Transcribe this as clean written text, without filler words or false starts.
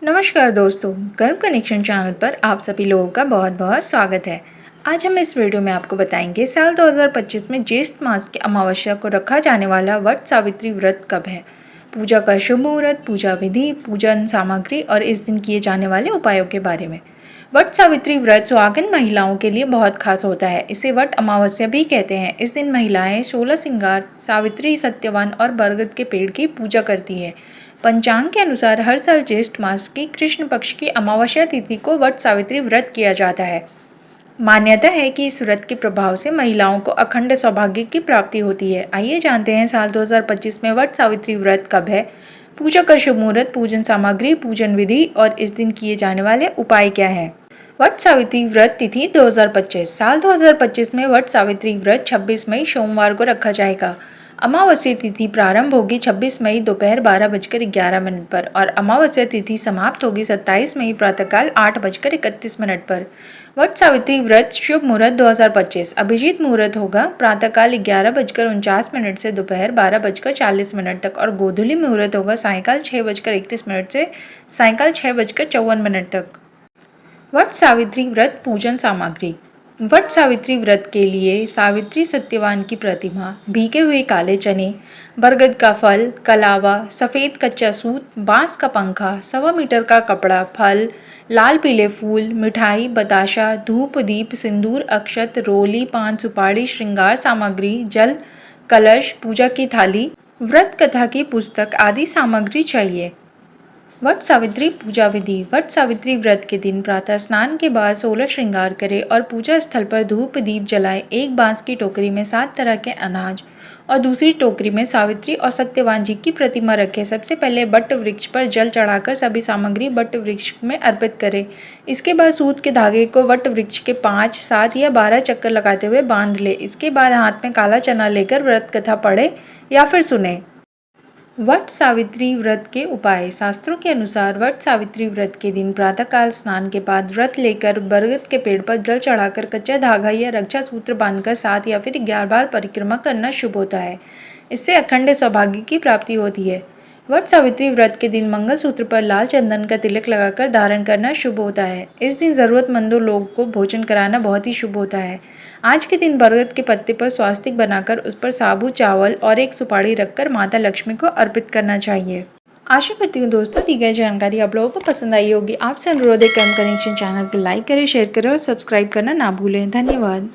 नमस्कार दोस्तों, कर्म कनेक्शन चैनल पर आप सभी लोगों का बहुत बहुत स्वागत है। आज हम इस वीडियो में आपको बताएंगे साल 2025 में ज्येष्ठ मास की अमावस्या को रखा जाने वाला वट सावित्री व्रत कब है, पूजा का शुभ मुहूर्त, पूजा विधि, पूजन सामग्री और इस दिन किए जाने वाले उपायों के बारे में। वट सावित्री व्रत सुहागिन महिलाओं के लिए बहुत खास होता है। इसे वट अमावस्या भी कहते हैं। इस दिन महिलाएं 16 श्रृंगार, सावित्री, सत्यवान और बरगद के पेड़ की पूजा करती है। पंचांग के अनुसार हर साल ज्येष्ठ मास की कृष्ण पक्ष की अमावस्या तिथि को वट सावित्री व्रत किया जाता है। मान्यता है कि इस व्रत के प्रभाव से महिलाओं को अखंड सौभाग्य की प्राप्ति होती है। आइए जानते हैं साल 2025 में वट सावित्री व्रत कब है, पूजा का शुभ मुहूर्त, पूजन सामग्री, पूजन विधि और इस दिन किए जाने वाले उपाय क्या है। वट सावित्री व्रत तिथि 2025। साल 2025 में वट सावित्री व्रत 26 मई सोमवार को रखा जाएगा। अमावस्या तिथि प्रारंभ होगी 26 मई दोपहर 12:11 पर और अमावस्या तिथि समाप्त होगी 27 मई प्रातःकाल 8:31 पर। वट सावित्री व्रत शुभ मुहूर्त 2025। अभिजीत मुहूर्त होगा प्रातःकाल 11:49 से दोपहर 12:40 तक और गोधूली मुहूर्त होगा सायंकाल 6:31 से सायंकाल 6:54 तक। वट सावित्री व्रत पूजन सामग्री। वट सावित्री व्रत के लिए सावित्री सत्यवान की प्रतिमा, भीगे हुए काले चने, बरगद का फल, कलावा, सफ़ेद कच्चा सूत, बांस का पंखा, 1.25 मीटर का कपड़ा, फल, लाल पीले फूल, मिठाई, बताशा, धूप, दीप, सिंदूर, अक्षत, रोली, पान सुपारी, श्रृंगार सामग्री, जल, कलश, पूजा की थाली, व्रत कथा की पुस्तक आदि सामग्री चाहिए। वट सावित्री पूजा विधि। वट सावित्री व्रत के दिन प्रातः स्नान के बाद 16 श्रृंगार करें और पूजा स्थल पर धूप दीप जलाएं। एक बांस की टोकरी में 7 तरह के अनाज और दूसरी टोकरी में सावित्री और सत्यवान जी की प्रतिमा रखें। सबसे पहले बट वृक्ष पर जल चढ़ाकर सभी सामग्री बट वृक्ष में अर्पित करें। इसके बाद सूत के धागे को वट वृक्ष के 5, 7 या 12 चक्कर लगाते हुए बांध ले। इसके बाद हाथ में काला चना लेकर व्रत कथा पढ़े या फिर सुने। वट सावित्री व्रत के उपाय। शास्त्रों के अनुसार वट सावित्री व्रत के दिन प्रातःकाल स्नान के बाद व्रत लेकर बरगद के पेड़ पर जल चढ़ाकर कच्चा धागा या रक्षा सूत्र बांधकर 7 या फिर 11 बार परिक्रमा करना शुभ होता है। इससे अखंड सौभाग्य की प्राप्ति होती है। वट सावित्री व्रत के दिन मंगलसूत्र पर लाल चंदन का तिलक लगाकर धारण करना शुभ होता है। इस दिन ज़रूरतमंदों लोगों को भोजन कराना बहुत ही शुभ होता है। आज के दिन बरगद के पत्ते पर स्वास्तिक बनाकर उस पर साबुत चावल और एक सुपारी रखकर माता लक्ष्मी को अर्पित करना चाहिए। आशा करती हूँ दोस्तों दी गई जानकारी आप लोगों को पसंद आई होगी। आपसे अनुरोध है कर्म कनेक्शन चैनल को लाइक करें, शेयर करें और सब्सक्राइब करना ना भूलें। धन्यवाद।